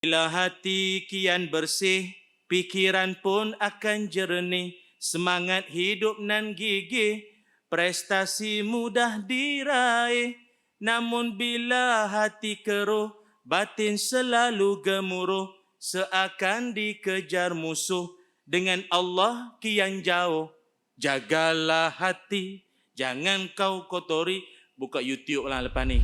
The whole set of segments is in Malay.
Bila hati kian bersih, pikiran pun akan jernih, semangat hidup nan gigih, prestasi mudah diraih. Namun bila hati keruh, batin selalu gemuruh, seakan dikejar musuh, dengan Allah kian jauh. Jagalah hati, jangan kau kotori. Buka YouTube lah lepas ni.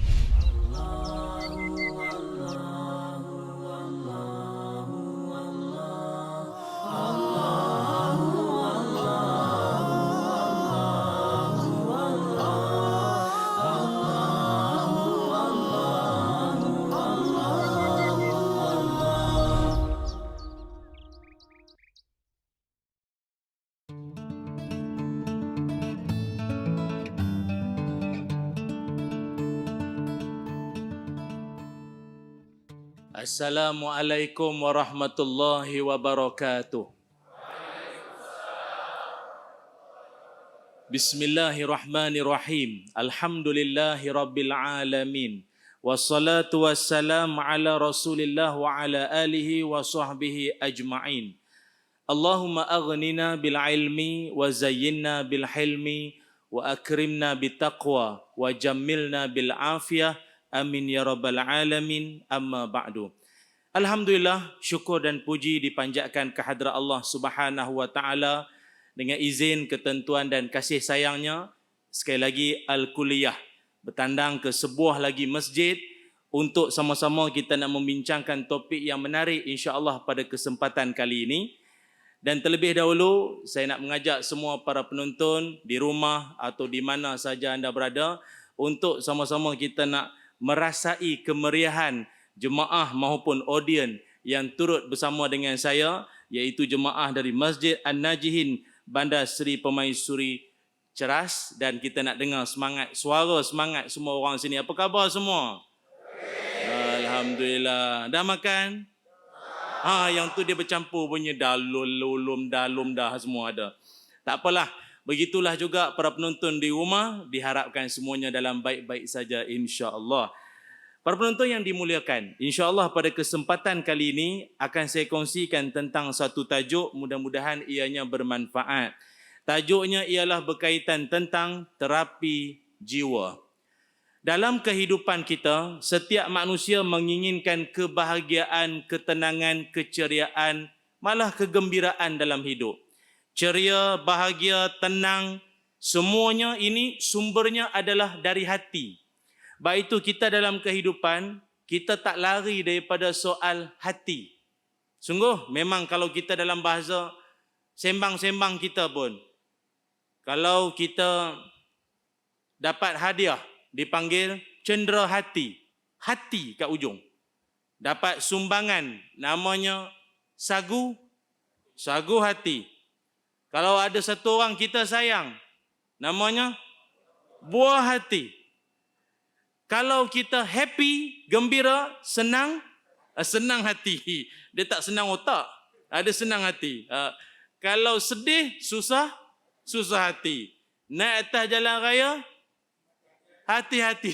Assalamualaikum warahmatullahi wabarakatuh. Bismillahirrahmanirrahim. Alhamdulillahi rabbil alamin. Wassalatu wassalamu ala rasulillah wa ala alihi wa sahbihi ajma'in. Allahumma aghnina bil ilmi wa zayyinna bil hilmi wa akrimna bit taqwa wa jammilna bil afiyah. Amin ya rabbal alamin. Amma ba'du. Alhamdulillah, syukur dan puji dipanjatkan kehadrat Allah Subhanahu wa taala dengan izin, ketentuan dan kasih sayangnya. Sekali lagi Al-Kuliah bertandang ke sebuah lagi masjid untuk sama-sama kita nak membincangkan topik yang menarik insya-Allah pada kesempatan kali ini. Dan terlebih dahulu saya nak mengajak semua para penonton di rumah atau di mana saja anda berada untuk sama-sama kita nak merasai kemeriahan jemaah maupun audien yang turut bersama dengan saya, iaitu jemaah dari Masjid An-Najihin Bandar Seri Permaisuri Ceras, dan kita nak dengar semangat, suara semangat semua orang sini. Apa khabar semua? Alhamdulillah. Dah makan? Yang tu dia bercampur punya dalum dah semua ada. Tak apalah. Begitulah juga para penonton di rumah, diharapkan semuanya dalam baik-baik saja insya-Allah. Para penonton yang dimuliakan, insya-Allah pada kesempatan kali ini akan saya kongsikan tentang satu tajuk, mudah-mudahan ianya bermanfaat. Tajuknya ialah berkaitan tentang terapi jiwa. Dalam kehidupan kita, setiap manusia menginginkan kebahagiaan, ketenangan, keceriaan, malah kegembiraan dalam hidup. Ceria, bahagia, tenang, semuanya ini sumbernya adalah dari hati. Baik itu kita dalam kehidupan, kita tak lari daripada soal hati. Sungguh, memang kalau kita dalam bahasa sembang-sembang kita pun, kalau kita dapat hadiah, dipanggil cendera hati. Hati kat ujung. Dapat sumbangan, namanya sagu hati. Kalau ada satu orang kita sayang, namanya buah hati. Kalau kita happy, gembira, senang hati. Dia tak senang otak, ada senang hati. Kalau sedih, susah hati. Naik atas jalan raya, hati-hati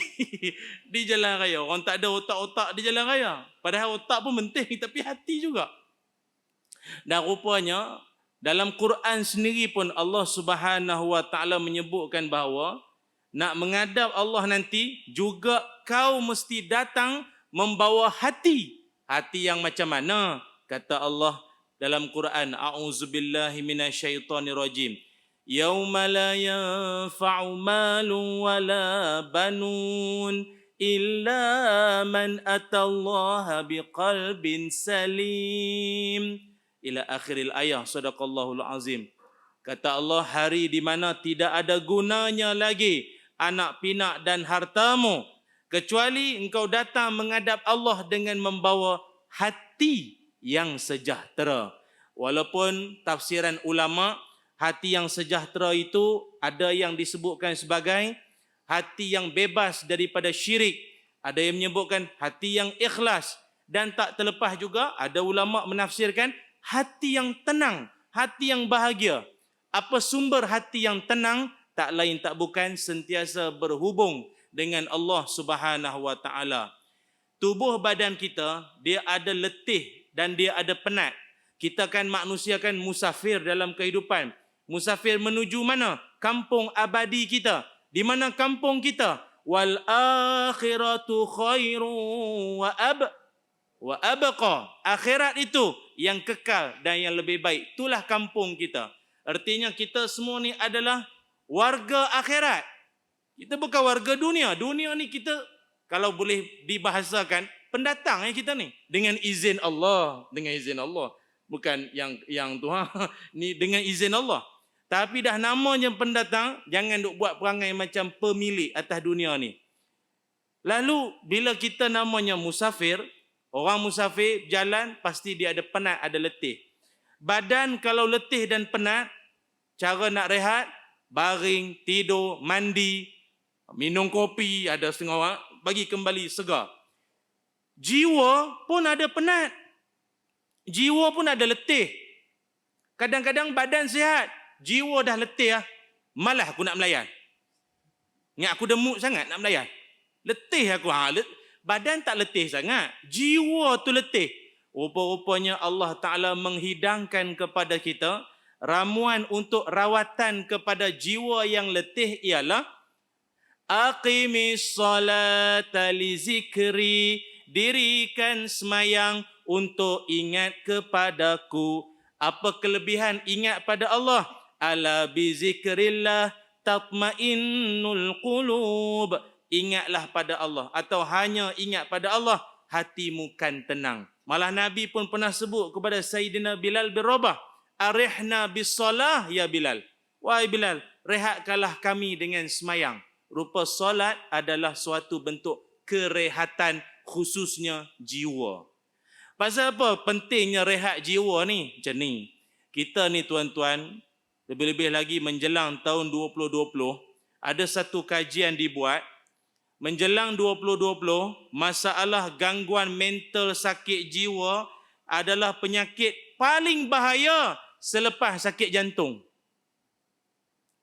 di jalan raya. Orang tak ada otak-otak di jalan raya. Padahal otak pun penting, tapi hati juga. Dan rupanya dalam Quran sendiri pun Allah Subhanahu wa taala menyebutkan bahawa nak menghadap Allah nanti juga kau mesti datang membawa hati. Hati yang macam mana? Kata Allah dalam Quran, a'udzubillahi minasyaitonirrajim. Yauma la yanfa'u malun wala banun illa man atallaha biqalbin salim. Ila akhiril ayah, sadaqallahul azim. Kata Allah, hari di mana tidak ada gunanya lagi anak pinak dan hartamu, kecuali engkau datang menghadap Allah dengan membawa hati yang sejahtera. Walaupun tafsiran ulama, hati yang sejahtera itu ada yang disebutkan sebagai hati yang bebas daripada syirik. Ada yang menyebutkan hati yang ikhlas. Dan tak terlepas juga ada ulama menafsirkan hati yang tenang, hati yang bahagia. Apa sumber hati yang tenang? Tak lain tak bukan sentiasa berhubung dengan Allah Subhanahu wa taala. tubuh badan kita, dia ada letih dan dia ada penat. Kita kan manusia kan musafir dalam kehidupan. Musafir menuju mana? Kampung abadi kita. Di mana kampung kita? Wal akhiratu khairun wa abqa. Akhirat itu yang kekal dan yang lebih baik. Itulah kampung kita. Artinya kita semua ni adalah warga akhirat. Kita bukan warga dunia. Dunia ni kita, kalau boleh dibahasakan, pendatang kita ni. Dengan izin Allah. Dengan izin Allah. Bukan yang Tuhan. Ni dengan izin Allah. Tapi dah namanya pendatang, jangan duk buat perangai macam pemilik atas dunia ni. Lalu, bila kita namanya musafir, orang musafir jalan, pasti dia ada penat, ada letih. Badan kalau letih dan penat, cara nak rehat, baring, tidur, mandi, minum kopi, ada setengah orang, bagi kembali segar. Jiwa pun ada penat. Jiwa pun ada letih. Kadang-kadang badan sihat, jiwa dah letih lah. Malah aku nak melayan. Ingat aku demuk sangat nak melayan. Letih aku. Badan tak letih sangat. Jiwa tu letih. Rupa-rupanya Allah Ta'ala menghidangkan kepada kita ramuan untuk rawatan kepada jiwa yang letih ialah aqimis salata li zikri, dirikan semayang untuk ingat kepadaku. Apa kelebihan ingat pada Allah? Ala bi zikrillah tatmainnul qulub. Ingatlah pada Allah, atau hanya ingat pada Allah, hatimu kan tenang. Malah Nabi pun pernah sebut kepada Sayyidina Bilal bin Rabah, arihna bis salah ya Bilal. Wahai Bilal, rehatkanlah kami dengan semayang. Rupa solat adalah suatu bentuk kerehatan, khususnya jiwa. Pasal apa pentingnya rehat jiwa ni? Macam ni. Kita ni tuan-tuan, lebih-lebih lagi menjelang tahun 2020, ada satu kajian dibuat. Menjelang 2020, masalah gangguan mental sakit jiwa adalah penyakit paling bahaya selepas sakit jantung.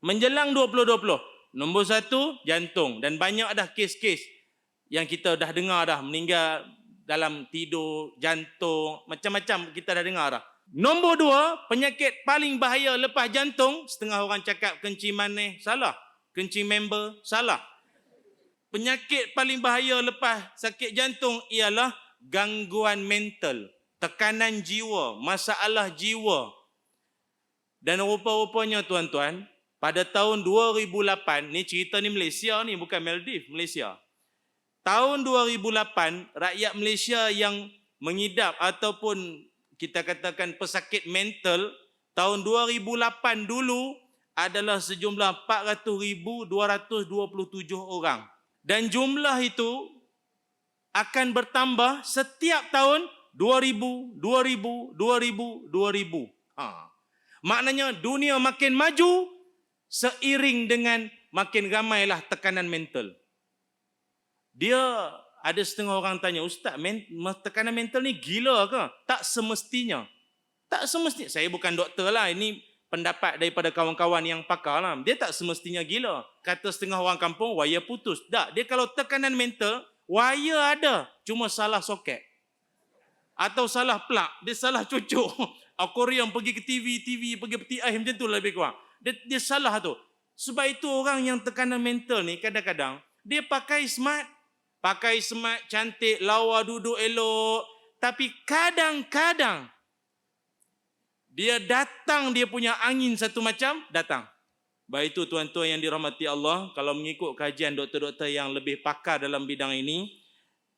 Menjelang 2020, nombor satu, jantung. Dan banyak dah kes-kes yang kita dah dengar dah, meninggal dalam tidur, jantung, macam-macam kita dah dengar dah. Nombor dua, penyakit paling bahaya lepas jantung, setengah orang cakap kencing manis, salah. Kencing member, salah. Penyakit paling bahaya lepas sakit jantung ialah gangguan mental, tekanan jiwa, masalah jiwa. Dan rupa-rupanya tuan-tuan, pada tahun 2008, ni cerita ni Malaysia ni, bukan Maldives, Malaysia. Tahun 2008, rakyat Malaysia yang mengidap ataupun kita katakan pesakit mental, tahun 2008 dulu adalah sejumlah 400,227 orang. Dan jumlah itu akan bertambah setiap tahun 2,000. Maknanya dunia makin maju seiring dengan makin ramailah tekanan mental. Dia ada setengah orang tanya, Ustaz, tekanan mental ni gila ke? Tak semestinya. Tak semestinya. Saya bukan doktor lah. Ini pendapat daripada kawan-kawan yang pakar lah. Dia tak semestinya gila. Kata setengah orang kampung, wire putus. Tak. Dia kalau tekanan mental, wire ada. Cuma salah soket. Atau salah plug. Dia salah cucuk. Aquarium pergi ke TV pergi peti air macam tu lebih kurang. Dia salah tu. Sebab itu orang yang tekanan mental ni kadang-kadang, dia pakai smart, cantik, lawa, duduk elok. Tapi kadang-kadang, dia datang, dia punya angin satu macam, datang. Baik itu tuan-tuan yang dirahmati Allah, kalau mengikut kajian doktor-doktor yang lebih pakar dalam bidang ini,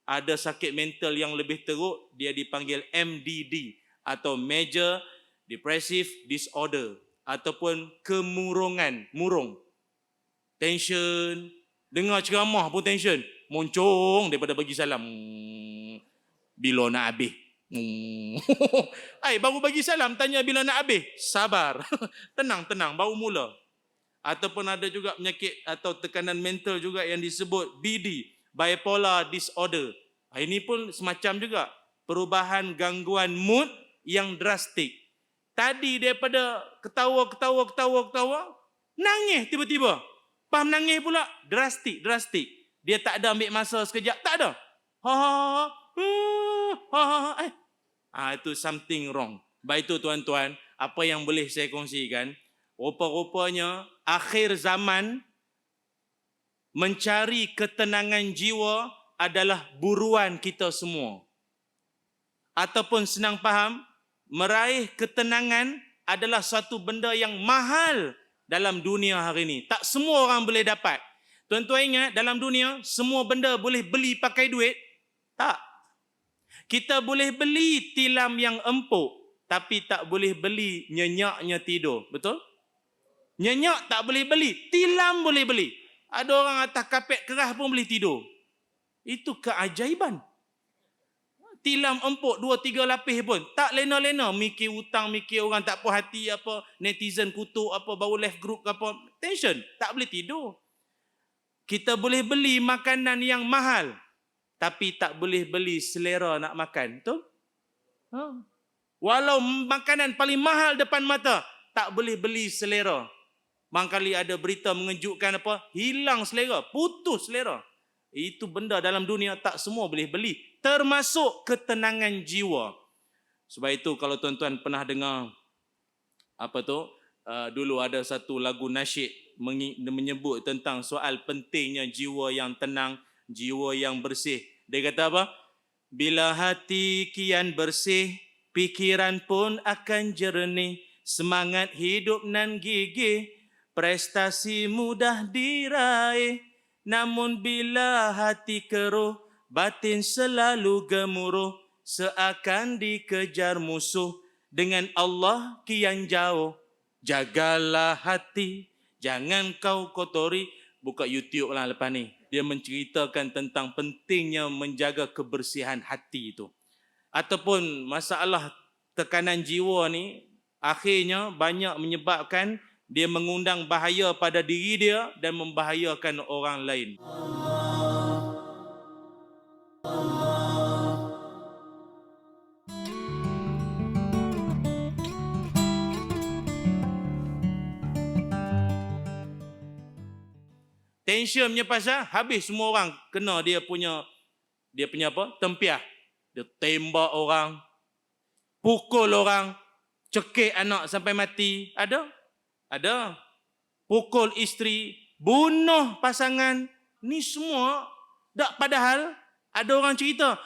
ada sakit mental yang lebih teruk, dia dipanggil MDD atau Major Depressive Disorder ataupun kemurungan, murung. Tension, dengar ceramah pun tension, moncong daripada bagi salam. Bila nak habis? Baru bagi salam, tanya bila nak habis. Sabar. Tenang, baru mula. Ataupun ada juga penyakit atau tekanan mental juga yang disebut BD, Bipolar Disorder. Ini pun semacam juga perubahan gangguan mood yang drastik. Tadi daripada ketawa, nangis tiba-tiba. Nangis pula, drastik. Dia tak ada ambil masa sekejap, tak ada. Ha ha ha ha ha. Itu something wrong. Baik itu tuan-tuan, apa yang boleh saya kongsikan, rupa-rupanya akhir zaman mencari ketenangan jiwa adalah buruan kita semua. Ataupun senang faham, meraih ketenangan adalah satu benda yang mahal dalam dunia hari ini. Tak semua orang boleh dapat. Tuan-tuan ingat, dalam dunia, semua benda boleh beli pakai duit? Tak. Kita boleh beli tilam yang empuk, tapi tak boleh beli nyenyaknya tidur. Betul? Nyenyak tak boleh beli, tilam boleh beli. Ada orang atas kapet keras pun boleh tidur. Itu keajaiban. Tilam empuk 2-3 lapis pun tak lena-lena mikir hutang, mikir orang tak puas hati apa, netizen kutuk apa, baru left group apa, tension, tak boleh tidur. Kita boleh beli makanan yang mahal, tapi tak boleh beli selera nak makan. Betul? Walau makanan paling mahal depan mata, tak boleh beli selera. Mangkali ada berita mengejutkan apa, hilang selera, putus selera. Itu benda dalam dunia tak semua boleh beli, termasuk ketenangan jiwa. Sebab itu kalau tuan-tuan pernah dengar dulu ada satu lagu nasyid menyebut tentang soal pentingnya jiwa yang tenang, jiwa yang bersih. Dia kata apa? Bila hati kian bersih, pikiran pun akan jernih, semangat hidup nan gigih, prestasi mudah diraih. Namun bila hati keruh, batin selalu gemuruh, seakan dikejar musuh, dengan Allah kian jauh. Jagalah hati, jangan kau kotori. Buka YouTube lah lepas ni. Dia menceritakan tentang pentingnya menjaga kebersihan hati itu. Ataupun masalah tekanan jiwa ni, akhirnya banyak menyebabkan dia mengundang bahaya pada diri dia dan membahayakan orang lain. Tensionnya pasal habis semua orang kena dia punya apa? Tempiah. Dia tembak orang, pukul orang, cekik anak sampai mati. Ada. Pukul isteri, bunuh pasangan. Ni semua tak, padahal ada orang cerita,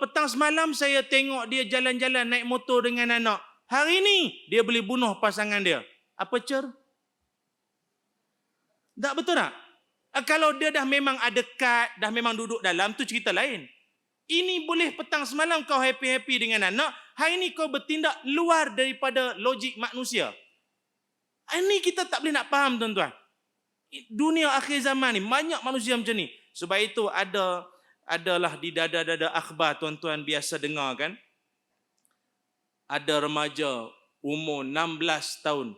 petang semalam saya tengok dia jalan-jalan naik motor dengan anak. Hari ni dia boleh bunuh pasangan dia. Apa cer? Tak betul tak? Kalau dia dah memang ada kad, dah memang duduk dalam, tu cerita lain. Ini boleh petang semalam kau happy-happy dengan anak, hari ni kau bertindak luar daripada logik manusia. Ini kita tak boleh nak faham, tuan-tuan. Dunia akhir zaman ni banyak manusia macam ni. Sebab itu adalah di dada-dada akhbar tuan-tuan biasa dengar kan. Ada remaja umur 16 tahun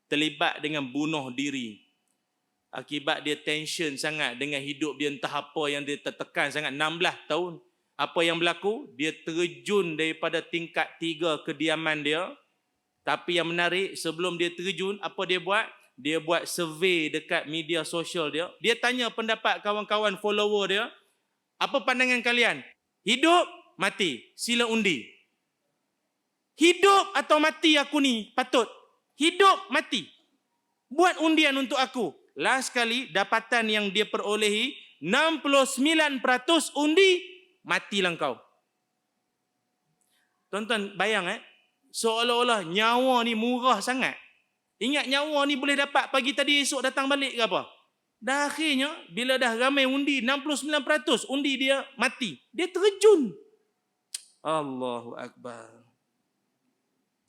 terlibat dengan bunuh diri. Akibat dia tension sangat dengan hidup dia, entah apa yang dia tertekan sangat. 16 tahun. Apa yang berlaku? Dia terjun daripada tingkat 3 kediaman dia. Tapi yang menarik, sebelum dia terjun, apa dia buat? Dia buat survey dekat media sosial dia. Dia tanya pendapat kawan-kawan follower dia. Apa pandangan kalian? Hidup, mati. Sila undi. Hidup atau mati aku ni patut? Hidup, mati. Buat undian untuk aku. Last kali, dapatan yang dia perolehi, 69% undi, matilah kau. Tuan-tuan, bayang seolah-olah nyawa ni murah sangat. Ingat nyawa ni boleh dapat pagi tadi esok datang balik ke apa? Dah akhirnya bila dah ramai undi 69% undi dia mati. Dia terjun. Allahu Akbar.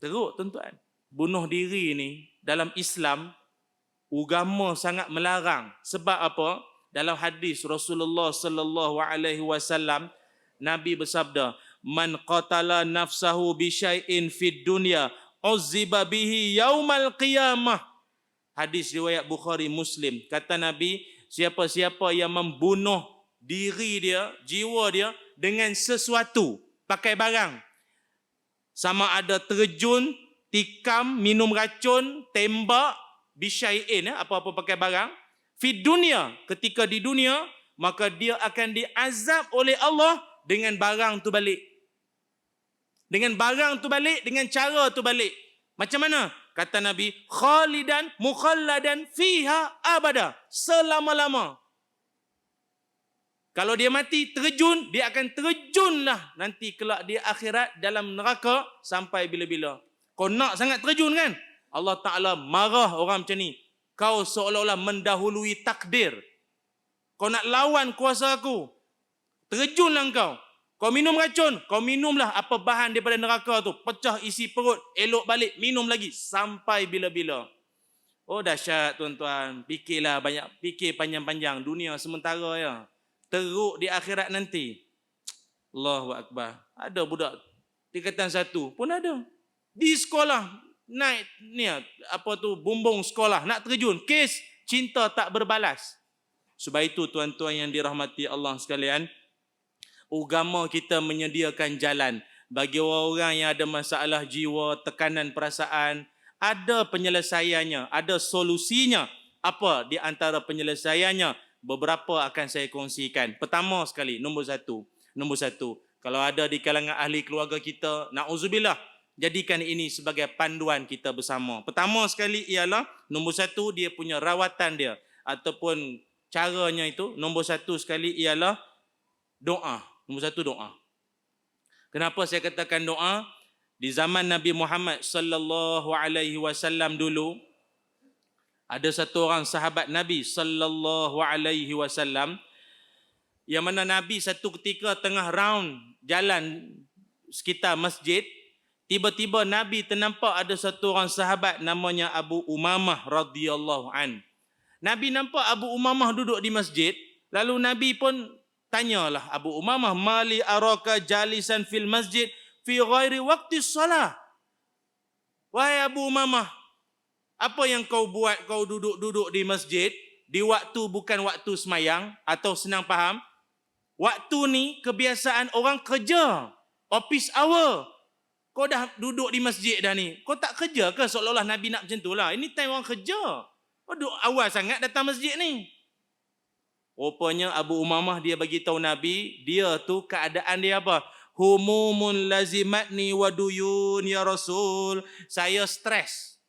Teruk tuan-tuan. Bunuh diri ni dalam Islam agama sangat melarang. Sebab apa? Dalam hadis Rasulullah sallallahu alaihi wasallam Nabi bersabda, "Man qatala nafsahu bi syai'in fid dunya, uzziba bihi yaumal qiyamah." Hadis riwayat Bukhari Muslim. Kata Nabi, siapa-siapa yang membunuh diri dia, jiwa dia dengan sesuatu, pakai barang, sama ada terjun, tikam, minum racun, tembak, bi syai'in, apa-apa pakai barang, fid dunya, ketika di dunia, maka dia akan diazab oleh Allah dengan barang tu balik. Dengan barang tu balik, dengan cara tu balik. Macam mana? Kata Nabi, khalidan mukhalladan fiha abada. Selama-lama. Kalau dia mati, terjun, dia akan terjunlah nanti kelak di akhirat dalam neraka sampai bila-bila. Kau nak sangat terjun kan? Allah Ta'ala marah orang macam ni. Kau seolah-olah mendahului takdir. Kau nak lawan kuasa aku. Terjunlah kau. Kau minum racun, kau minumlah apa bahan daripada neraka tu. Pecah isi perut, elok balik, minum lagi. Sampai bila-bila. Oh dahsyat tuan-tuan. Fikirlah banyak, fikir panjang-panjang. Dunia sementara ya. Teruk di akhirat nanti. Allahu Akbar. Ada budak tingkatan 1 pun ada. Di sekolah, naik ni apa tu, bumbung sekolah, nak terjun. Kes cinta tak berbalas. Sebab itu tuan-tuan yang dirahmati Allah sekalian, agama kita menyediakan jalan bagi orang-orang yang ada masalah jiwa, tekanan perasaan, ada penyelesaiannya, ada solusinya. Apa di antara penyelesaiannya? Beberapa akan saya kongsikan. Pertama sekali, nombor satu, kalau ada di kalangan ahli keluarga kita, na'udzubillah, jadikan ini sebagai panduan kita bersama. Pertama sekali ialah, nombor 1, dia punya rawatan dia, ataupun caranya itu, nombor 1 sekali ialah doa. Nombor 1 doa. Kenapa saya katakan doa? Di zaman Nabi Muhammad sallallahu alaihi wasallam dulu, ada satu orang sahabat Nabi sallallahu alaihi wasallam, yang mana Nabi satu ketika tengah round jalan sekitar masjid, tiba-tiba Nabi ternampak ada satu orang sahabat namanya Abu Umamah radhiyallahu an. Nabi nampak Abu Umamah duduk di masjid, lalu Nabi pun tanyalah Abu Umamah, mali araka jalisan fil masjid fi ghairi waqti salah. Wahai Abu Umamah, apa yang kau buat, kau duduk-duduk di masjid di waktu bukan waktu semayang? Atau senang faham, waktu ni kebiasaan orang kerja, office hour. Kau dah duduk di masjid dah ni, kau tak kerja ke? Seolah-olah Nabi nak macam tu lah. Ini time orang kerja. Kau duduk awal sangat datang masjid ni. Rupanya Abu Umamah dia bagi tahu Nabi, dia tu keadaan dia apa? Humumun lazimatni wa duyun ya Rasul. Saya stres.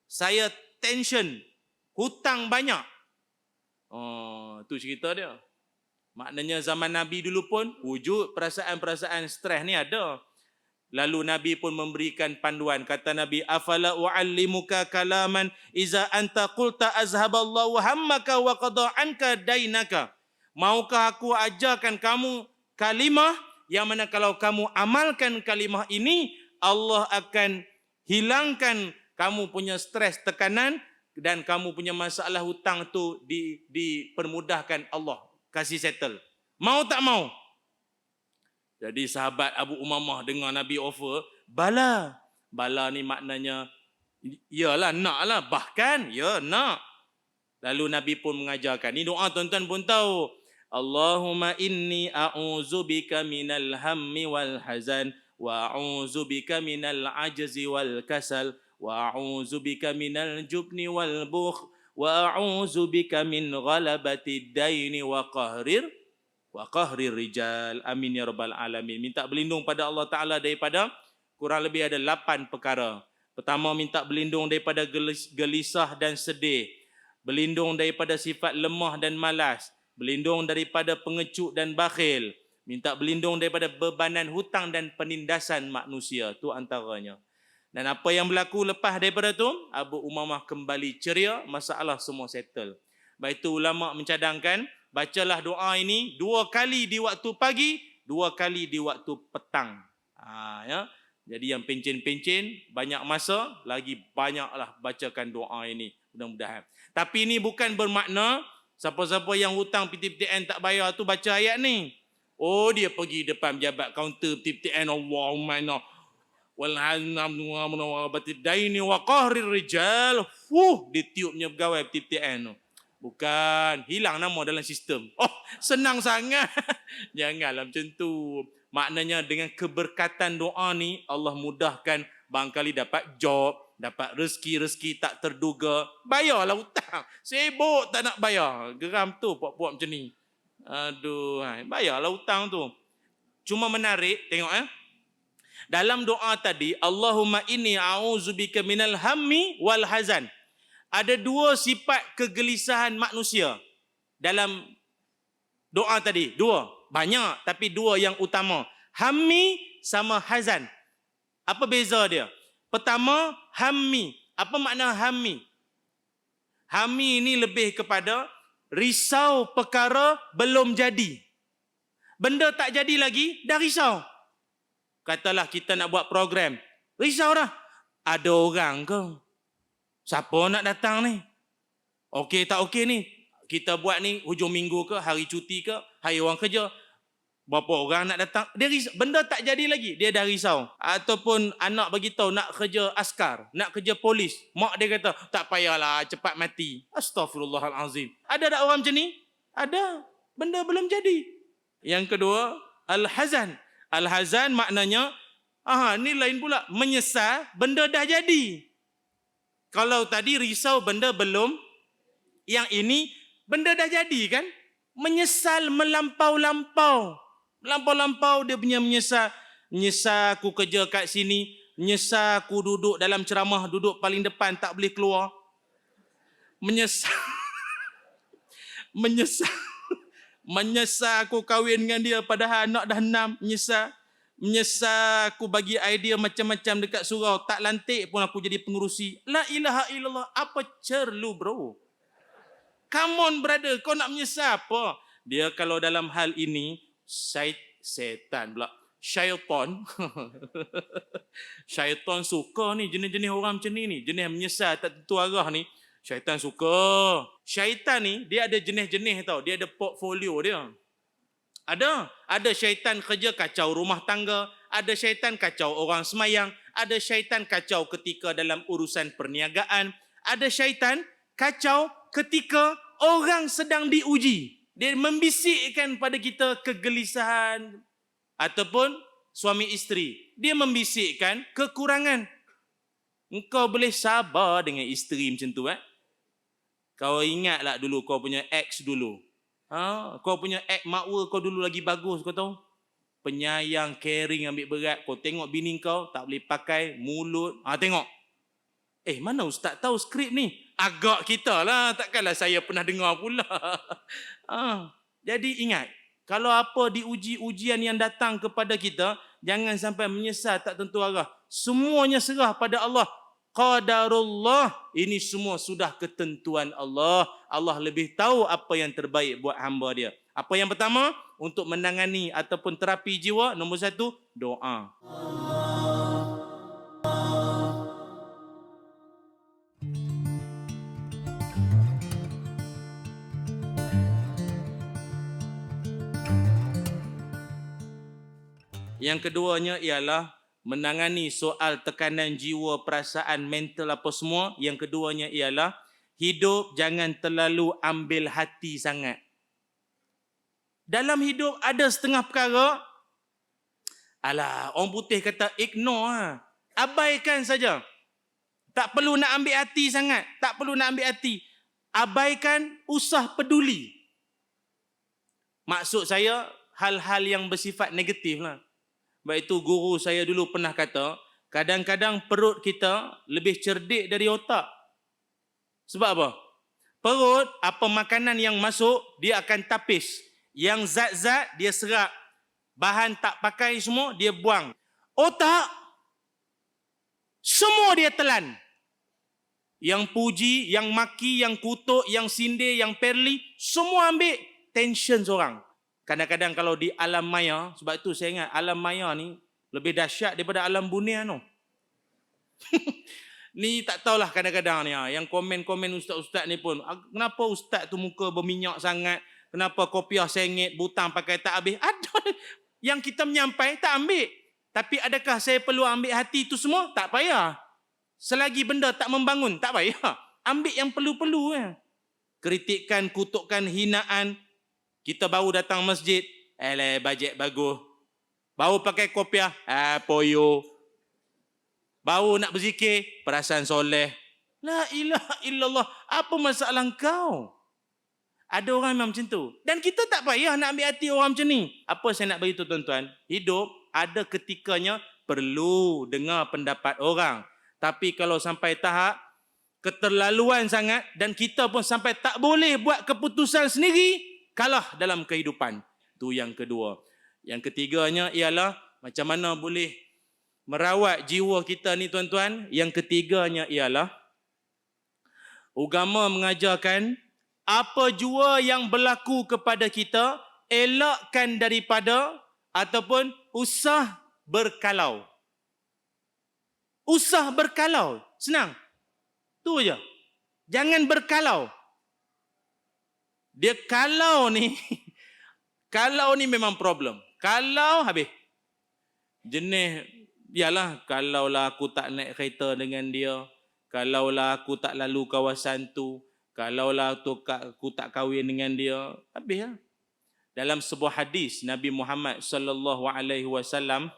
Saya tension. Hutang banyak. Oh, tu cerita dia. Maknanya zaman Nabi dulu pun wujud perasaan-perasaan stres ni ada. Lalu Nabi pun memberikan panduan. Kata Nabi, afala uallimuka kalaman iza anta qulta azhaballahu hammaka wa qada anka dainaka. Maukah aku ajarkan kamu kalimah yang mana kalau kamu amalkan kalimah ini, Allah akan hilangkan kamu punya stres, tekanan, dan kamu punya masalah hutang tu dipermudahkan Allah kasih settle. Mau tak mau? Jadi sahabat Abu Umamah dengar Nabi offer, bala. Bala ni maknanya, iyalah, nak lah. Bahkan, ya nak. Lalu Nabi pun mengajarkan. Ni doa tuan-tuan pun tahu. Allahumma inni a'udzubika minal hammi wal hazan. Wa a'udzubika minal ajzi wal kasal. Wa a'udzubika minal jubni wal bukh. Wa a'udzubika min ghalabati daini wa qahrir rijal. Amin ya rabbal alamin. Minta berlindung pada Allah Ta'ala daripada kurang lebih ada 8 perkara. Pertama, minta berlindung daripada gelisah dan sedih. Berlindung daripada sifat lemah dan malas. Berlindung daripada pengecut dan bakhil. Minta berlindung daripada bebanan hutang dan penindasan manusia. Itu antaranya. Dan apa yang berlaku lepas daripada tu, Abu Umamah kembali ceria, masalah semua settle. Baik itu ulama mencadangkan, bacalah doa ini 2 kali di waktu pagi, 2 kali di waktu petang. Ya. Jadi yang pencen-pencen, banyak masa, lagi banyaklah bacakan doa ini. Mudah-mudahan. Tapi ini bukan bermakna, siapa-siapa yang hutang PTPTN tak bayar tu baca ayat ni. Oh, dia pergi depan pejabat kaunter PTPTN, Allahumma inna walhanam wa batidaini wa qahrir rijal. Ditiupnya pegawai PTPTN tu. Bukan, hilang nama dalam sistem. Oh, senang sangat. Janganlah macam tu. Maknanya dengan keberkatan doa ni, Allah mudahkan, barangkali dapat job, dapat rezeki tak terduga. Bayarlah hutang. Sibuk tak nak bayar. Geram tu puak-puak macam ni. Aduh, bayarlah hutang tu. Cuma menarik, tengok dalam doa tadi, Allahumma inni a'udzubika minal hammi wal hazan. Ada dua sifat kegelisahan manusia dalam doa tadi. Dua. Banyak, tapi dua yang utama. Hammi sama hazan. Apa beza dia? Pertama, hammi. Apa makna hammi? Hammi ini lebih kepada risau perkara belum jadi. Benda tak jadi lagi, dah risau. Katalah kita nak buat program. Risau dah. Ada orang ke? Siapa nak datang ni? Okey tak okey ni? Kita buat ni hujung minggu ke, hari cuti ke, hari orang kerja. Berapa orang nak datang? Dia risau. Benda tak jadi lagi, dia dah risau. Ataupun anak bagi tahu nak kerja askar, nak kerja polis. Mak dia kata, tak payahlah, cepat mati. Astaghfirullahalazim. Ada tak orang macam ni? Ada. Benda belum jadi. Yang kedua, al-hazan. Al-hazan maknanya, ni lain pula. Menyesal, benda dah jadi. Kalau tadi risau, benda belum. Yang ini, benda dah jadi kan? Menyesal melampau-lampau. Lampau-lampau dia punya menyesal. Menyesal aku kerja kat sini. Menyesal aku duduk dalam ceramah, duduk paling depan, tak boleh keluar. Menyesal. Menyesal. Menyesal aku kahwin dengan dia padahal anak dah 6. Menyesal. Menyesal aku bagi idea macam-macam dekat surau. Tak lantik pun aku jadi pengurusi. La ilaha illallah. Apa cerlu bro? Come on brother. Kau nak menyesal apa? Dia kalau dalam hal ini, setan pula. Syaitan. Syaitan suka ni. Jenis-jenis orang macam ni. Jenis menyesal tak tentu arah ni. Syaitan suka. Syaitan ni, dia ada jenis-jenis tau. Dia ada portfolio dia. Ada syaitan kerja kacau rumah tangga. Ada syaitan kacau orang semayang. Ada syaitan kacau ketika dalam urusan perniagaan. Ada syaitan kacau ketika orang sedang diuji. Dia membisikkan pada kita kegelisahan. Ataupun suami isteri. Dia membisikkan kekurangan. Engkau boleh sabar dengan isteri macam tu. Kau ingatlah dulu kau punya ex dulu. Kau punya ex makwa kau dulu lagi bagus kau tahu. Penyayang, caring, ambil berat. Kau tengok bini kau tak boleh pakai mulut. Tengok. Mana ustaz tahu skrip ni? Agak kita lah. Takkanlah saya pernah dengar pula. Jadi ingat. Kalau apa diuji ujian yang datang kepada kita, jangan sampai menyesal tak tentu arah. Semuanya serah pada Allah. Qadarullah. Ini semua sudah ketentuan Allah. Allah lebih tahu apa yang terbaik buat hamba dia. Apa yang pertama? Untuk menangani ataupun terapi jiwa. Nombor 1, doa. Yang keduanya ialah menangani soal tekanan jiwa, perasaan, mental apa semua. Yang keduanya ialah hidup jangan terlalu ambil hati sangat. Dalam hidup ada setengah perkara, orang putih kata ignore. Abaikan saja. Tak perlu nak ambil hati sangat. Tak perlu nak ambil hati. Abaikan, usah peduli. Maksud saya, hal-hal yang bersifat negatif lah. Sebab itu guru saya dulu pernah kata, kadang-kadang perut kita lebih cerdik dari otak. Sebab apa? Perut, apa makanan yang masuk, dia akan tapis. Yang zat-zat, dia serap. Bahan tak pakai semua, dia buang. Otak, semua dia telan. Yang puji, yang maki, yang kutuk, yang sindir, yang perli, semua ambil tension seorang. Kadang-kadang kalau di alam maya, sebab itu saya ingat alam maya ni lebih dahsyat daripada alam bunia tu. Ni tak tahulah kadang-kadang ni yang komen-komen ustaz-ustaz ni pun, kenapa ustaz tu muka berminyak sangat? Kenapa kopiah sengit, butang pakai tak habis? Ada yang kita menyampai tak ambil. Tapi adakah saya perlu ambil hati tu semua? Tak payah. Selagi benda tak membangun, tak payah. Ambil yang perlu-perlu. Kritikan, kutukan, hinaan. Kita baru datang masjid, bajet bagus. Baru pakai kopiah, poyo. Baru nak berzikir, perasaan soleh. La ilaha illallah, apa masalah kau? Ada orang memang macam tu. Dan kita tak payah nak ambil hati orang macam ni. Apa saya nak beritahu tuan-tuan? Hidup ada ketikanya perlu dengar pendapat orang. Tapi kalau sampai tahap keterlaluan sangat dan kita pun sampai tak boleh buat keputusan sendiri, kalah dalam kehidupan. Itu yang kedua. Yang ketiganya ialah macam mana boleh merawat jiwa kita ni tuan-tuan. Yang ketiganya ialah agama mengajarkan apa jua yang berlaku kepada kita, elakkan daripada ataupun usah berkalau. Usah berkalau. Senang. Tu je. Jangan berkalau. Dia kalau ni, kalau ni memang problem. Kalau habis. Jenis, yalah, kalaulah aku tak naik kereta dengan dia, kalaulah aku tak lalu kawasan tu, kalaulah aku tak kahwin dengan dia, habis lah. Dalam sebuah hadis Nabi Muhammad sallallahu alaihi wasallam,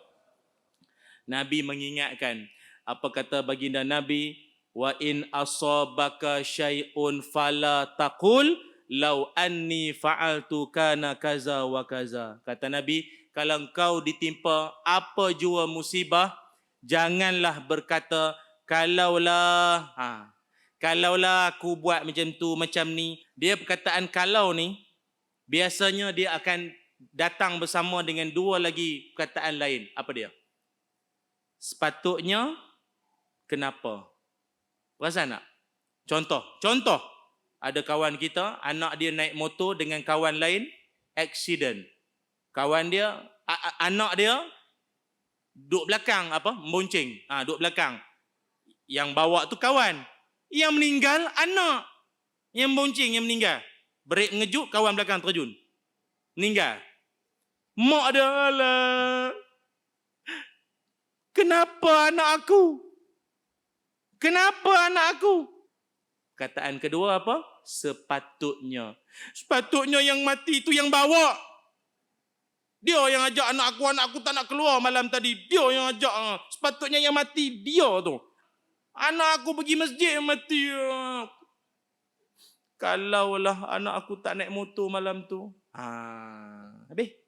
Nabi mengingatkan, apa kata baginda Nabi, wa in asabaka syai'un fala taqul law anni fa'altu kana kaza wa kaza. Kata Nabi, kalau engkau ditimpa apa jua musibah, janganlah berkata kalaulah aku buat macam tu, macam ni. Dia perkataan kalau ni, biasanya dia akan datang bersama dengan dua lagi perkataan lain. Apa dia? Sepatutnya, kenapa? Perasan tak? Contoh. Ada kawan kita, anak dia naik motor dengan kawan lain, accident. Kawan dia, anak dia, duduk belakang, membonceng. Duduk belakang. Yang bawa tu kawan. Yang meninggal anak. Yang bonceng yang meninggal. Brek mengejut, kawan belakang terjun. Meninggal. Mak dia, alah. Kenapa anak aku? Kenapa anak aku? Kataan kedua apa? Sepatutnya. Sepatutnya yang mati itu yang bawa. Dia yang ajak anak aku tak nak keluar malam tadi. Dia yang ajak. Sepatutnya yang mati dia tu. Anak aku pergi masjid mati. Kalaulah anak aku tak naik motor malam tu. Habis.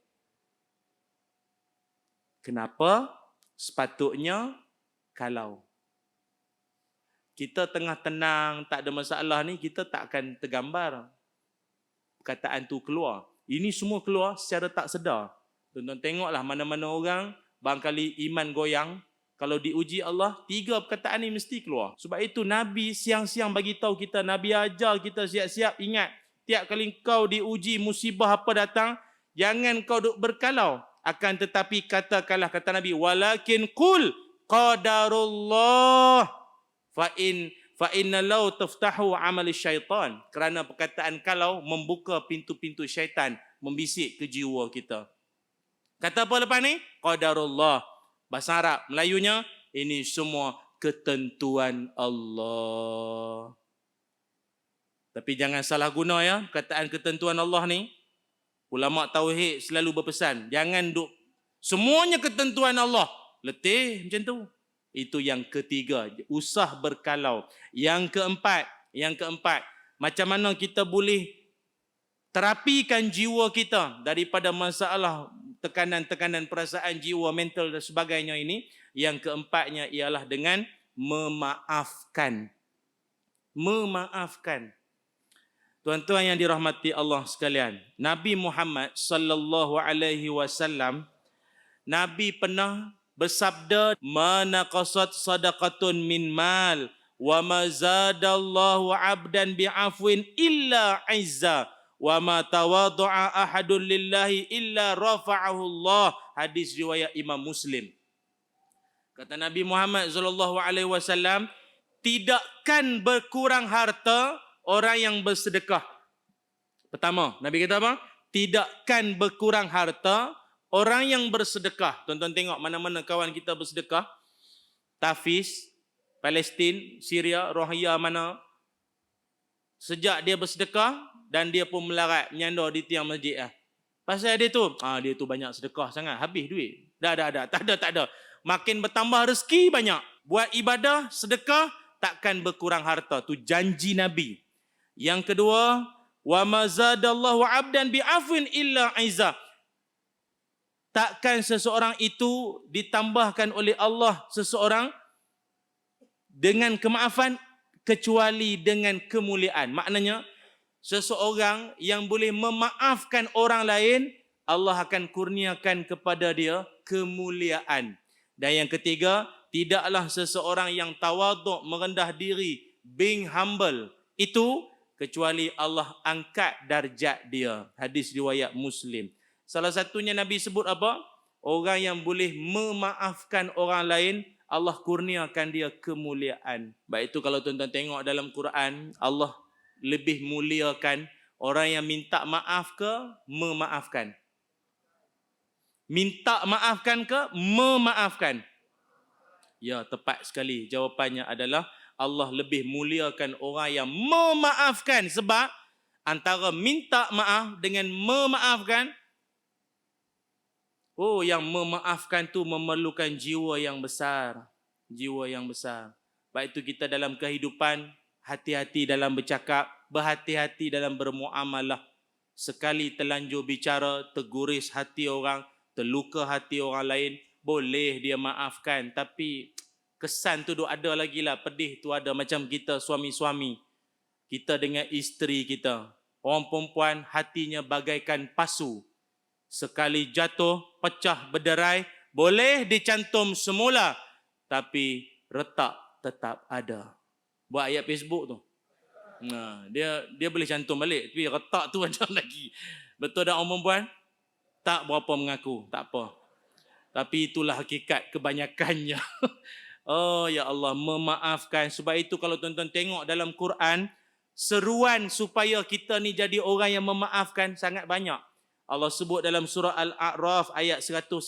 Kenapa? Sepatutnya kalau. Kita tengah tenang, tak ada masalah ni, kita tak akan tergambar. Perkataan tu keluar. Ini semua keluar secara tak sedar. Tuan-tuan tengoklah mana-mana orang, barangkali iman goyang, kalau diuji Allah, 3 perkataan ni mesti keluar. Sebab itu Nabi siang-siang bagi tahu kita, Nabi ajar kita siap-siap, ingat, tiap kali kau diuji musibah apa datang, jangan kau duk berkalau. Akan tetapi katakanlah, kata Nabi, walakin qul qadarullah fa inna law taftahu amal syaitan. Kerana perkataan kalau membuka pintu-pintu syaitan, membisik ke jiwa kita. Kata apa lepas ni? Qadarullah. Bahasa Arab, Melayunya, ini semua ketentuan Allah. Tapi jangan salah guna ya, perkataan ketentuan Allah ni. Ulama tauhid selalu berpesan, jangan duk semuanya ketentuan Allah. Letih macam tu. Itu yang ketiga, usah berkalau. Yang keempat, macam mana kita boleh terapikan jiwa kita daripada masalah tekanan-tekanan perasaan jiwa, mental dan sebagainya ini. Yang keempatnya ialah dengan memaafkan. Memaafkan. Tuan-tuan yang dirahmati Allah sekalian, Nabi Muhammad sallallahu alaihi wasallam, Nabi pernah bersabda, "Ma naqasat sadaqatun min mal wa ma zadallahu 'abdan bi'afwin illa 'izza wa ma tawaddu'a ahadun lillahi illa rafa'ahu Allah." Hadis riwayat Imam Muslim. Kata Nabi Muhammad sallallahu alaihi wasallam, tidakkan berkurang harta orang yang bersedekah. Pertama, Nabi kata apa? Tidakkan berkurang harta orang yang bersedekah. Tuan-tuan tengok mana-mana kawan kita bersedekah. Tafiz, Palestin, Syria, Rohingya mana. Sejak dia bersedekah dan dia pun melarat menyandar di tiang masjid. Pasal dia tu banyak sedekah sangat. Habis duit. Tak ada. Makin bertambah rezeki banyak. Buat ibadah, sedekah, takkan berkurang harta. Tu janji Nabi. Yang kedua, Wa ma zadallahu 'abdan bi'afwin illa 'izza. Takkan seseorang itu ditambahkan oleh Allah seseorang dengan kemaafan kecuali dengan kemuliaan. Maknanya seseorang yang boleh memaafkan orang lain, Allah akan kurniakan kepada dia kemuliaan. Dan yang ketiga, tidaklah seseorang yang tawaduk, merendah diri, being humble, itu kecuali Allah angkat darjat dia. Hadis riwayat Muslim. Salah satunya Nabi sebut apa? Orang yang boleh memaafkan orang lain, Allah kurniakan dia kemuliaan. Baik itu kalau tuan-tuan tengok dalam Quran, Allah lebih muliakan orang yang minta maaf ke memaafkan? Minta maafkan ke memaafkan? Ya, tepat sekali. Jawapannya adalah Allah lebih muliakan orang yang memaafkan. Sebab antara minta maaf dengan memaafkan, yang memaafkan tu memerlukan jiwa yang besar. Jiwa yang besar. Baik itu kita dalam kehidupan, hati-hati dalam bercakap, berhati-hati dalam bermuamalah. Sekali terlanjur bicara, terguris hati orang, terluka hati orang lain, boleh dia maafkan. Tapi kesan tu ada lagi lah, pedih tu ada. Macam kita suami-suami, kita dengan isteri kita. Orang perempuan hatinya bagaikan pasu. Sekali jatuh, pecah, berderai, boleh dicantum semula, tapi retak tetap ada. Buat ayat Facebook tu. Nah, dia boleh cantum balik, tapi retak tu ada lagi. Betul tak orang perempuan? Tak berapa mengaku, tak apa. Tapi itulah hakikat kebanyakannya. Oh ya Allah, memaafkan. Sebab itu kalau tuan-tuan tengok dalam Quran, seruan supaya kita ni jadi orang yang memaafkan sangat banyak. Allah sebut dalam surah Al-A'raf ayat 199.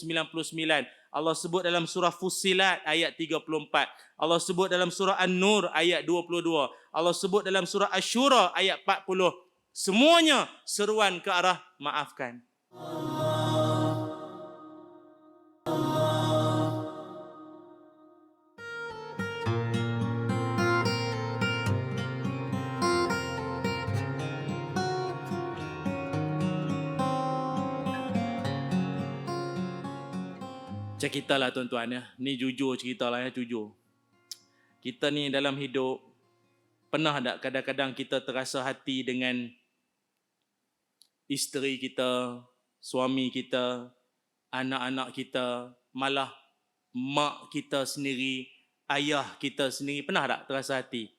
Allah sebut dalam surah Fussilat ayat 34. Allah sebut dalam surah An-Nur ayat 22. Allah sebut dalam surah Asy-Syura ayat 40. Semuanya seruan ke arah maafkan. Cerita lah tuan-tuan ya. Ni jujur cerita lah ya, jujur. Kita ni dalam hidup, pernah tak kadang-kadang kita terasa hati dengan isteri kita, suami kita, anak-anak kita, malah mak kita sendiri, ayah kita sendiri, pernah tak terasa hati?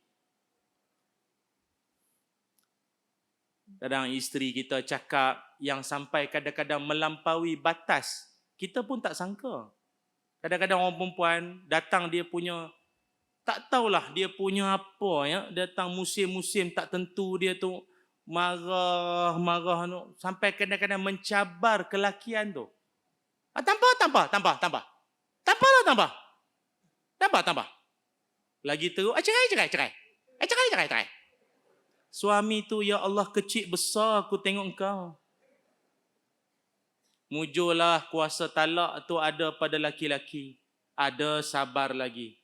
Kadang isteri kita cakap yang sampai kadang-kadang melampaui batas, kita pun tak sangka. Kadang-kadang orang perempuan datang dia punya, tak tahulah dia punya apa ya, datang musim-musim tak tentu dia tu marah tu, sampai kadang-kadang mencabar kelakian tu. Tambah. Lagi teruk, cerai. Suami tu, ya Allah, kecil besar aku tengok engkau. Mujurlah kuasa talak tu ada pada laki-laki. Ada sabar lagi.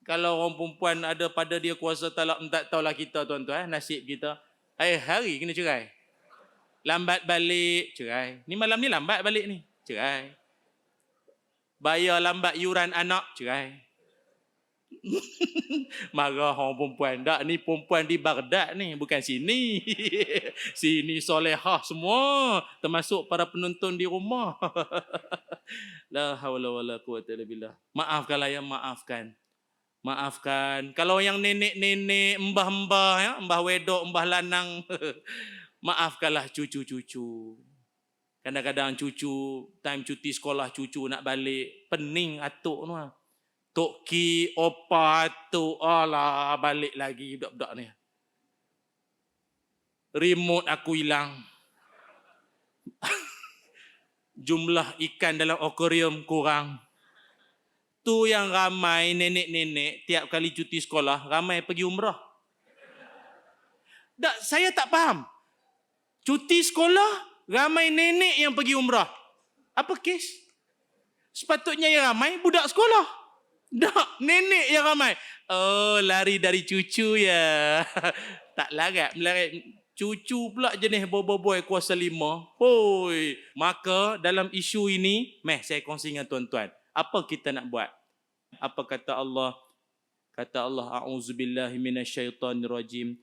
Kalau orang perempuan ada pada dia kuasa talak, tak tahulah kita tuan-tuan, nasib kita. Hari kena cerai. Lambat balik, cerai. Ni malam ni lambat balik ni, cerai. Bayar lambat yuran anak, cerai. Marah orang perempuan. Tak, ni perempuan di Baghdad ni, bukan sini. Sini solehah semua, termasuk para penonton di rumah. La haula wala quwwata illa billah. Maafkanlah ya, maafkan. Kalau yang nenek-nenek, mbah-mbah ya, mbah wedok, mbah lanang, maafkanlah cucu-cucu. Kadang-kadang cucu, time cuti sekolah cucu nak balik, pening atuk tu. Tok Ki, opa, atuk, alah balik lagi budak-budak ni. Remote aku hilang. Jumlah ikan dalam akuarium kurang. Tu yang ramai nenek-nenek tiap kali cuti sekolah, ramai pergi umrah. Tak, saya tak faham. Cuti sekolah, ramai nenek yang pergi umrah. Apa kes? Sepatutnya yang ramai budak sekolah. Tak, nenek yang ramai. Oh, lari dari cucu ya. Tak larat, melarat. Cucu pula jenis boy kuasa 5. Hoi. Maka dalam isu ini, saya kongsi dengan tuan-tuan. Apa kita nak buat? Apa kata Allah? Kata Allah, a'udzubillahi minasyaitonirrajim.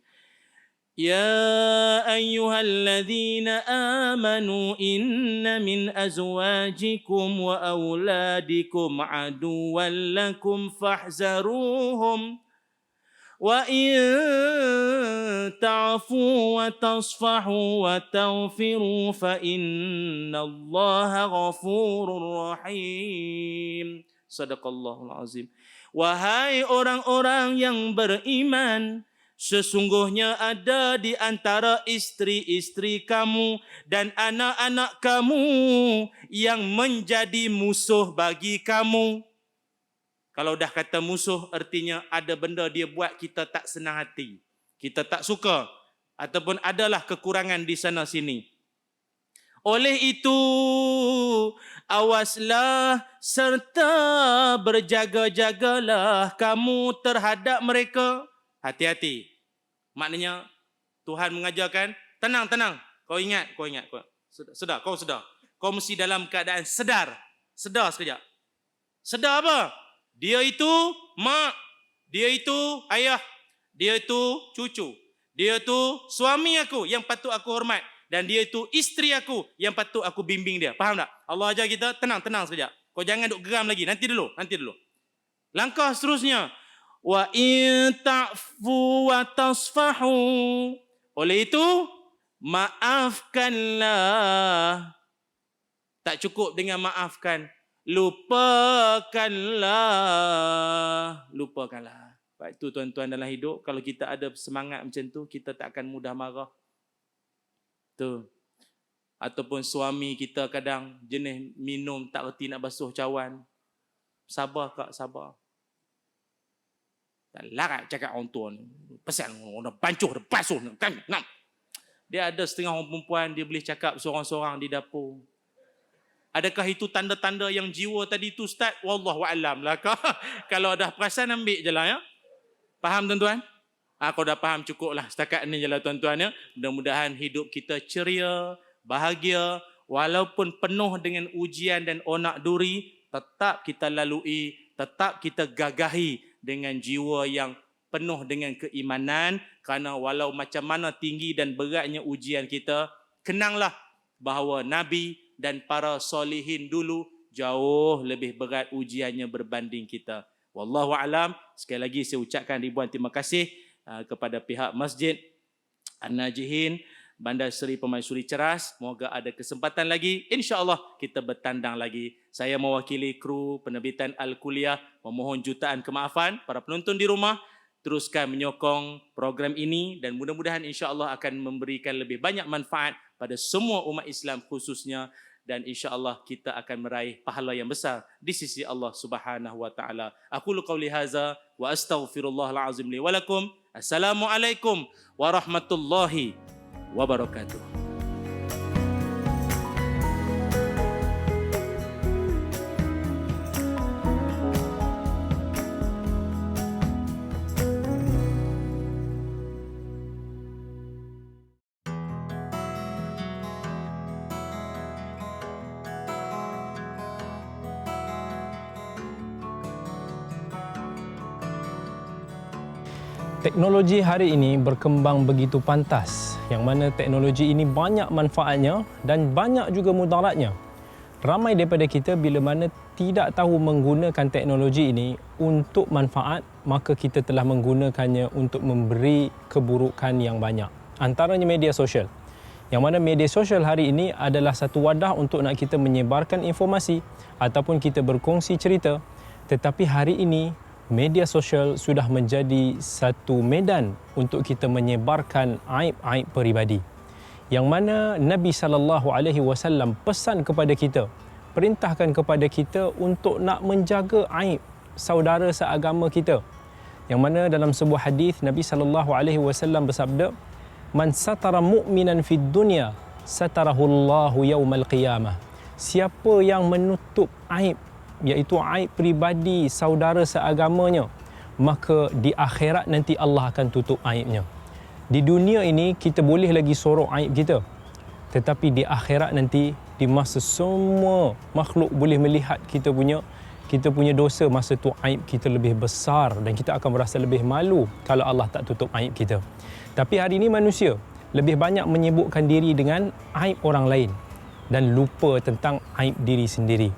Ya ayyuhalladzina amanu inna min azwajikum wa auladikum aduwwan lakum fahzaruhum. وَإِن تَعْفُوا وَتَصْفَحُوا وَتَغْفِرُوا فَإِنَّ اللَّهَ غَفُورٌ رَحِيمٌ. Sadaqallahul azim. Wahai orang-orang yang beriman, sesungguhnya ada di antara istri-istri kamu dan anak-anak kamu yang menjadi musuh bagi kamu. Kalau dah kata musuh, artinya ada benda dia buat kita tak senang hati. Kita tak suka. Ataupun adalah kekurangan di sana sini. Oleh itu, awaslah serta berjaga-jagalah kamu terhadap mereka. Hati-hati. Maknanya, Tuhan mengajarkan, tenang. Kau ingat. Sedar. Kau mesti dalam keadaan sedar. Sedar sekejap. Sedar apa? Dia itu mak, dia itu ayah, dia itu cucu, dia itu suami aku yang patut aku hormat, dan dia itu isteri aku yang patut aku bimbing dia. Faham tak? Allah ajar kita tenang sekejap. Kau jangan duk geram lagi. Nanti dulu. Langkah seterusnya, wa in ta'fu wa tasfahu. Oleh itu, maafkanlah. Tak cukup dengan maafkan. Lupakanlah. Sebab itu tuan-tuan dalam hidup, kalau kita ada semangat macam tu, kita tak akan mudah marah. Tu. Ataupun suami kita kadang jenis minum tak reti nak basuh cawan. Sabar kak, sabar. Tak larat cakap orang tua ni. Pasal orang bancuh, basuh. Dia ada setengah orang perempuan, dia boleh cakap seorang-seorang di dapur. Adakah itu tanda-tanda yang jiwa tadi tu Ustaz? Wallahualam lah. Kalau dah perasan ambil je lah ya. Faham tuan-tuan? Kalau dah faham cukup lah. Setakat ni je lah tuan-tuan ya. Mudah-mudahan hidup kita ceria, bahagia. Walaupun penuh dengan ujian dan onak duri, tetap kita lalui, tetap kita gagahi dengan jiwa yang penuh dengan keimanan. Kerana walau macam mana tinggi dan beratnya ujian kita, kenanglah bahawa Nabi dan para solihin dulu jauh lebih berat ujiannya berbanding kita. Wallahu alam. Sekali lagi saya ucapkan ribuan terima kasih kepada pihak Masjid An-Najihin, Bandar Seri Permaisuri Ceras. Moga ada kesempatan lagi. InsyaAllah kita bertandang lagi. Saya mewakili kru penerbitan Al-Kuliah memohon jutaan kemaafan. Para penonton di rumah, teruskan menyokong program ini dan mudah-mudahan insyaAllah akan memberikan lebih banyak manfaat pada semua umat Islam khususnya, dan insya-Allah kita akan meraih pahala yang besar di sisi Allah Subhanahu wa taala. Aqulu qauli hadza wa astaghfirullahal azim li wa lakum. Assalamualaikum warahmatullahi wabarakatuh. Teknologi hari ini berkembang begitu pantas, yang mana teknologi ini banyak manfaatnya dan banyak juga mudaratnya. Ramai daripada kita bila mana tidak tahu menggunakan teknologi ini untuk manfaat, maka kita telah menggunakannya untuk memberi keburukan yang banyak. Antaranya media sosial. Yang mana media sosial hari ini adalah satu wadah untuk nak kita menyebarkan informasi ataupun kita berkongsi cerita. Tetapi hari ini media sosial sudah menjadi satu medan untuk kita menyebarkan aib-aib peribadi. Yang mana Nabi SAW pesan kepada kita, perintahkan kepada kita untuk nak menjaga aib saudara seagama kita. Yang mana dalam sebuah hadis Nabi SAW bersabda, "Man satara mu'minan fid dunya, satarahullahu yaumal qiyamah." Siapa yang menutup aib, iaitu aib pribadi saudara seagamanya, maka di akhirat nanti Allah akan tutup aibnya. Di dunia ini kita boleh lagi sorok aib kita, tetapi di akhirat nanti, di masa semua makhluk boleh melihat kita punya dosa, masa tu aib kita lebih besar dan kita akan merasa lebih malu kalau Allah tak tutup aib kita. Tapi hari ini manusia lebih banyak menyibukkan diri dengan aib orang lain dan lupa tentang aib diri sendiri.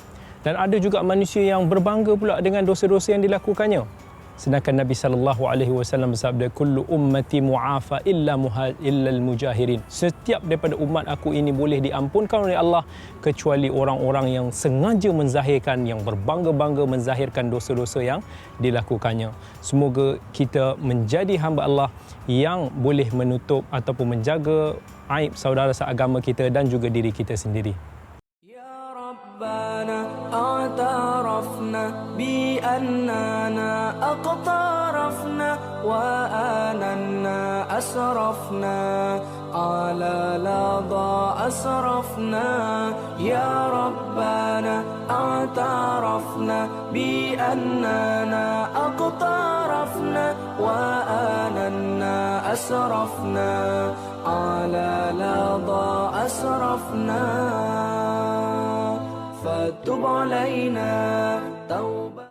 Dan ada juga manusia yang berbangga pula dengan dosa-dosa yang dilakukannya. Sedangkan Nabi SAW bersabda, kullu ummati mu'afa illa al-mujahirin. Setiap daripada umat aku ini boleh diampunkan oleh Allah kecuali orang-orang yang sengaja menzahirkan, yang berbangga-bangga menzahirkan dosa-dosa yang dilakukannya. Semoga kita menjadi hamba Allah yang boleh menutup ataupun menjaga aib saudara seagama kita dan juga diri kita sendiri. ربنا اعترفنا بأننا اقترفنا وآننا أسرفنا على لظى أسرفنا يا ربنا اعترفنا بأننا اقترفنا وآننا أسرفنا على لظى أسرفنا فتب علينا توبة